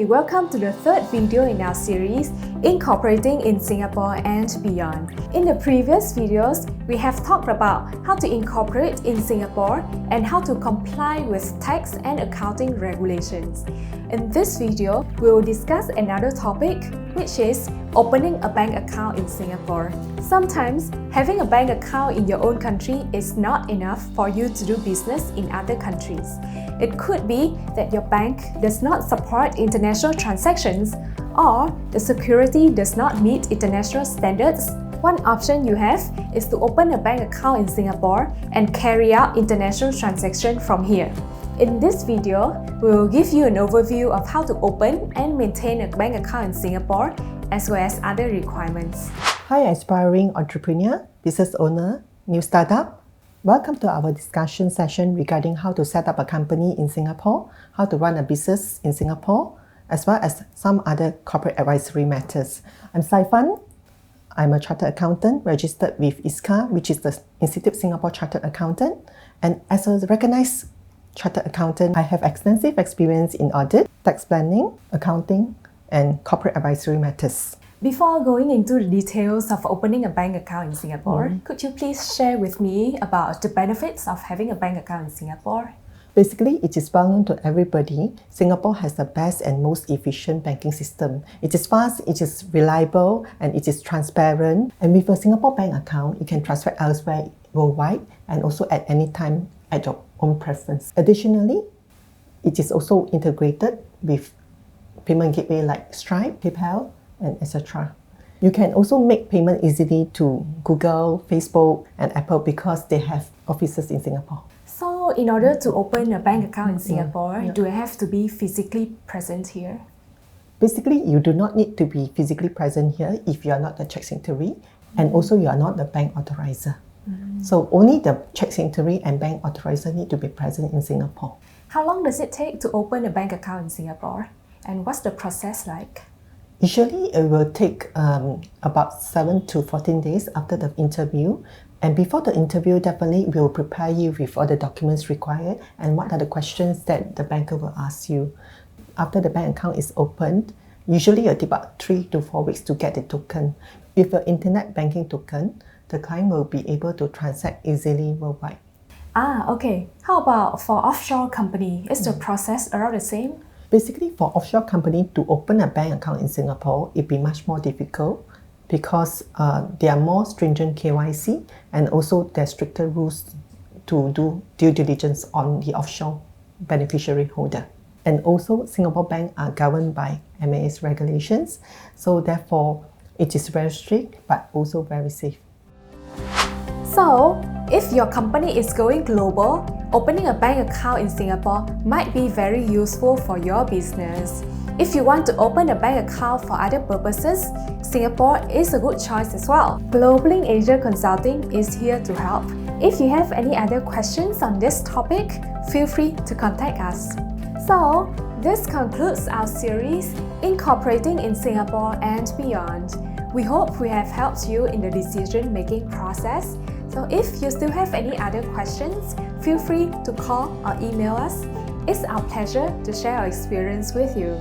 welcome to the third video in our series, Incorporating in Singapore and Beyond. In the previous videos, we have talked about how to incorporate in Singapore and how to comply with tax and accounting regulations. In this video, we will discuss another topic, which is opening a bank account in Singapore. Sometimes, having a bank account in your own country is not enough for you to do business in other countries. It could be that your bank does not support international transactions or the security does not meet international standards. One option you have is to open a bank account in Singapore and carry out international transactions from here. In this video, we will give you an overview of how to open and maintain a bank account in Singapore, as well as other requirements. Hi, aspiring entrepreneur, business owner, new startup. Welcome to our discussion session regarding how to set up a company in Singapore, how to run a business in Singapore, as well as some other corporate advisory matters. I'm Saifan. I'm a chartered accountant registered with ISCA, which is the Institute of Singapore Chartered Accountant. And as a recognized chartered accountant, I have extensive experience in audit, tax planning, accounting, and corporate advisory matters. Before going into the details of opening a bank account in Singapore, could you please share with me about the benefits of having a bank account in Singapore? Basically, it is well known to everybody, Singapore has the best and most efficient banking system. It is fast, it is reliable, and it is transparent. And with a Singapore bank account, you can transfer elsewhere worldwide and also at any time at your own preference. Additionally, it is also integrated with payment gateway like Stripe, PayPal, and etc. You can also make payment easily to Google, Facebook, and Apple because they have offices in Singapore. So, in order to open a bank account in Singapore, do I have to be physically present here? Basically, you do not need to be physically present here if you are not the check signatory, and also you are not the bank authorizer. So, only the check signatory and bank authorizer need to be present in Singapore. How long does it take to open a bank account in Singapore? And what's the process like? Usually, it will take about 7 to 14 days after the interview. And before the interview, definitely we will prepare you with all the documents required and what are the questions that the banker will ask you. After the bank account is opened, usually it takes about 3 to 4 weeks to get the token. With an internet banking token, the client will be able to transact easily worldwide. Okay. How about for offshore company? Is the process around the same? Basically, for offshore company to open a bank account in Singapore, it'd be much more difficult because there are more stringent KYC and also there are stricter rules to do due diligence on the offshore beneficiary holder. And also, Singapore banks are governed by MAS regulations, so therefore it is very strict but also very safe. So, if your company is going global, opening a bank account in Singapore might be very useful for your business. If you want to open a bank account for other purposes, Singapore is a good choice as well. Global Asia Consulting is here to help. If you have any other questions on this topic, feel free to contact us. So, this concludes our series, Incorporating in Singapore and Beyond. We hope we have helped you in the decision-making process. So if you still have any other questions, feel free to call or email us. It's our pleasure to share our experience with you.